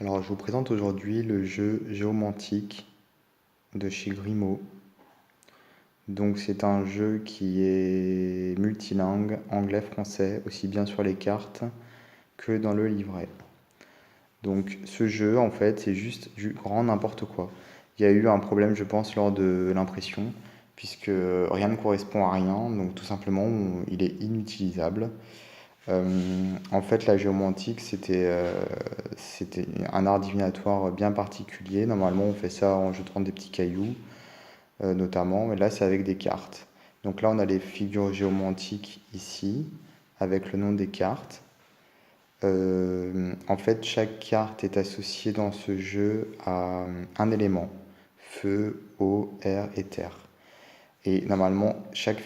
Alors, je vous présente aujourd'hui le jeu Géomantique de chez Grimaud. Donc, c'est un jeu qui est multilingue, anglais-français, aussi bien sur les cartes que dans le livret. Donc, ce jeu, en fait, c'est juste du grand n'importe quoi. Il y a eu un problème, je pense, lors de l'impression, puisque rien ne correspond à rien, donc tout simplement, il est inutilisable. En fait, la géomantique, c'était un art divinatoire bien particulier. Normalement, on fait ça en jetant des petits cailloux, notamment, mais là, c'est avec des cartes. Donc là, on a les figures géomantiques ici, avec le nom des cartes. En fait, chaque carte est associée dans ce jeu à un élément, feu, eau, air et terre. Et normalement, chaque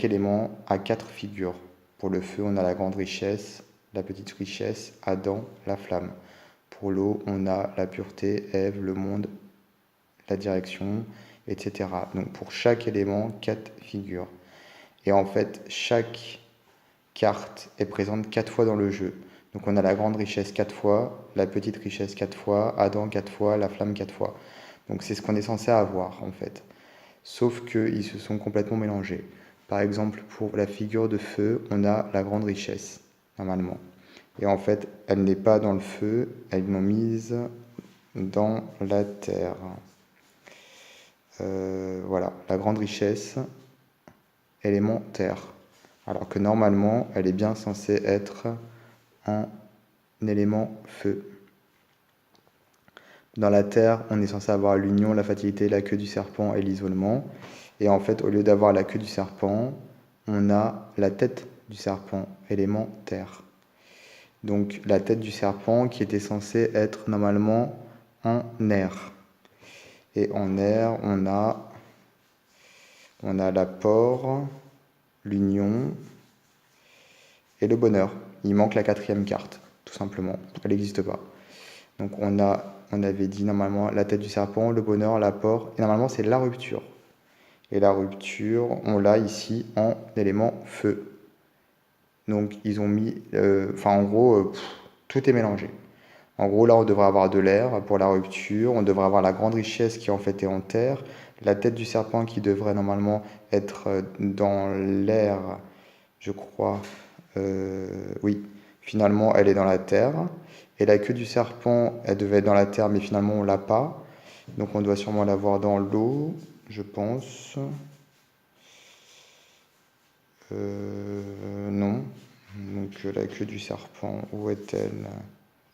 élément a quatre figures. Pour le feu, on a la grande richesse, la petite richesse, Adam, la flamme. Pour l'eau, on a la pureté, Ève, le monde, la direction, etc. Donc pour chaque élément, quatre figures. Et en fait, chaque carte est présente quatre fois dans le jeu. Donc on a la grande richesse quatre fois, la petite richesse quatre fois, Adam quatre fois, la flamme quatre fois. Donc c'est ce qu'on est censé avoir en fait. Sauf qu'ils se sont complètement mélangés. Par exemple, pour la figure de feu, on a la grande richesse, normalement. Et en fait, elle n'est pas dans le feu, elles l'ont mise dans la terre. Voilà, la grande richesse, élément terre. Alors que normalement, elle est bien censée être en élément feu. Dans la terre, on est censé avoir l'union, la fatalité, la queue du serpent et l'isolement. Et en fait, au lieu d'avoir la queue du serpent, on a la tête du serpent, élément terre. Donc la tête du serpent qui était censée être normalement en air. Et en air, on a l'apport, l'union et le bonheur. Il manque la quatrième carte, tout simplement. Elle n'existe pas. Donc on avait dit normalement la tête du serpent, le bonheur, l'apport, et normalement c'est la rupture. Et la rupture, on l'a ici en élément feu. Donc ils ont mis, en gros, tout est mélangé. En gros, là, on devrait avoir de l'air pour la rupture, on devrait avoir la grande richesse qui en fait est en terre, la tête du serpent qui devrait normalement être dans l'air, je crois. Oui, finalement, elle est dans la terre. Et la queue du serpent, elle devait être dans la terre, mais finalement, on l'a pas. Donc, on doit sûrement l'avoir dans l'eau, je pense. Non. Donc, la queue du serpent, où est-elle?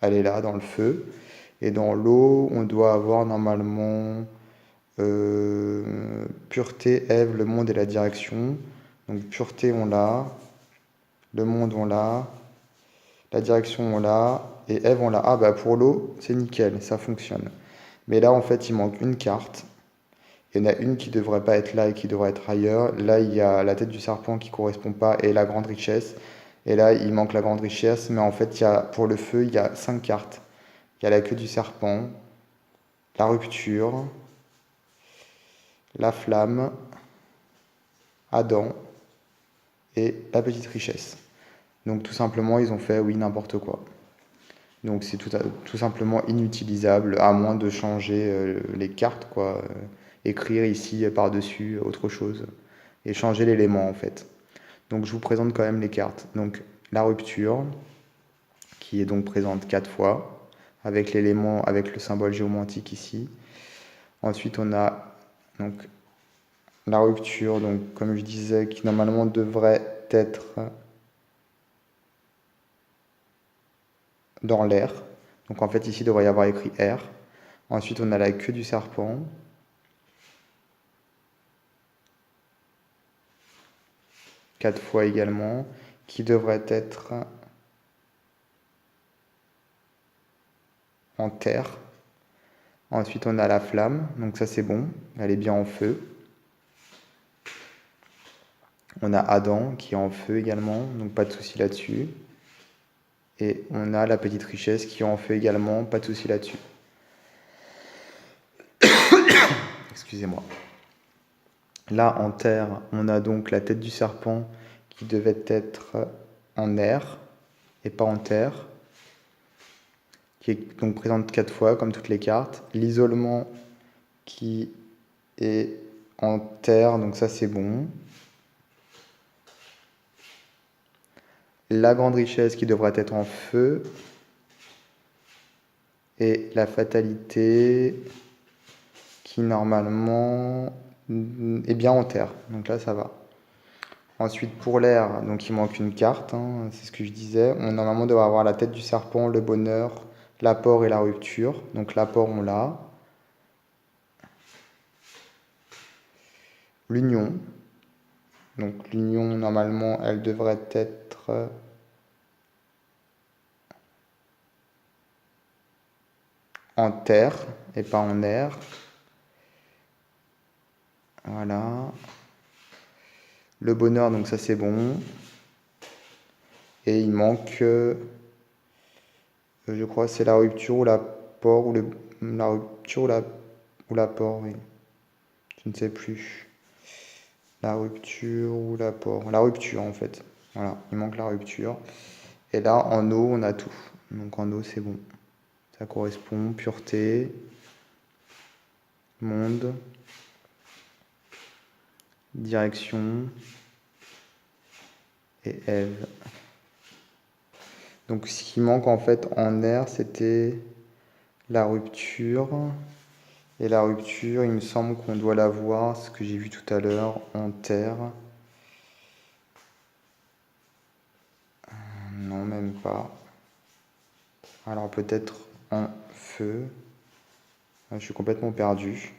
Elle est là, dans le feu. Et dans l'eau, on doit avoir normalement pureté, Ève, le monde et la direction. Donc, pureté, on l'a. Le monde, on l'a. La direction, on l'a. Et Ève, on l'a. Ah, bah pour l'eau, c'est nickel, ça fonctionne. Mais là, en fait, il manque une carte. Il y en a une qui devrait pas être là et qui devrait être ailleurs. Là, il y a la tête du serpent qui correspond pas et la grande richesse. Et là, il manque la grande richesse. Mais en fait, pour le feu, il y a 5 cartes. Il y a la queue du serpent, la rupture, la flamme, Adam et la petite richesse. Donc tout simplement, ils ont fait, oui, n'importe quoi. Donc c'est tout simplement inutilisable, à moins de changer les cartes, quoi. Écrire ici par-dessus autre chose, et changer l'élément en fait. Donc je vous présente quand même les cartes. Donc la rupture, qui est donc présente 4 fois, avec l'élément, avec le symbole géomantique ici. Ensuite on a donc la rupture, donc comme je disais, qui normalement devrait être dans l'air. Donc en fait ici il devrait y avoir écrit air. Ensuite on a la queue du serpent. 4 fois également, qui devrait être en terre. Ensuite on a la flamme, donc ça c'est bon, elle est bien en feu. On a Adam qui est en feu également, donc pas de souci là-dessus. Et on a la petite richesse qui est en feu également, pas de souci là-dessus. Excusez-moi. Là, en terre, on a donc la tête du serpent qui devait être en air et pas en terre. qui est donc présente 4 fois, comme toutes les cartes. L'isolement qui est en terre, donc ça c'est bon. La grande richesse qui devrait être en feu. Et la fatalité qui normalement est bien en terre. Donc là ça va. Ensuite pour l'air, donc il manque une carte, hein, c'est ce que je disais. On normalement doit avoir la tête du serpent, le bonheur, l'apport et la rupture. Donc l'apport on l'a. L'union. Donc l'union normalement elle devrait être en terre et pas en air. Voilà. Le bonheur, donc ça c'est bon. Et il manque, je crois, c'est la rupture ou l'apport, ou la rupture ou l'apport, oui. Je ne sais plus. La rupture ou l'apport. La rupture en fait. Voilà, il manque la rupture. Et là, en eau, on a tout. Donc en eau, c'est bon. Ça correspond. Pureté, monde, direction et Ève. Donc ce qui manque en fait en air, c'était la rupture. Et la rupture, il me semble qu'on doit la voir, ce que j'ai vu tout à l'heure, en terre. Non, même pas. Alors peut-être en feu. Je suis complètement perdu.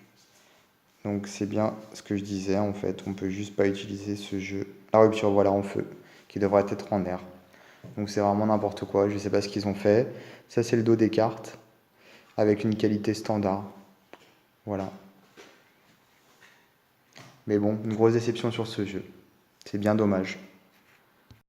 Donc c'est bien ce que je disais en fait, on peut juste pas utiliser ce jeu. La rupture, voilà, en feu, qui devrait être en air. Donc c'est vraiment n'importe quoi, je sais pas ce qu'ils ont fait. Ça c'est le dos des cartes, avec une qualité standard. Voilà. Mais bon, une grosse déception sur ce jeu. C'est bien dommage.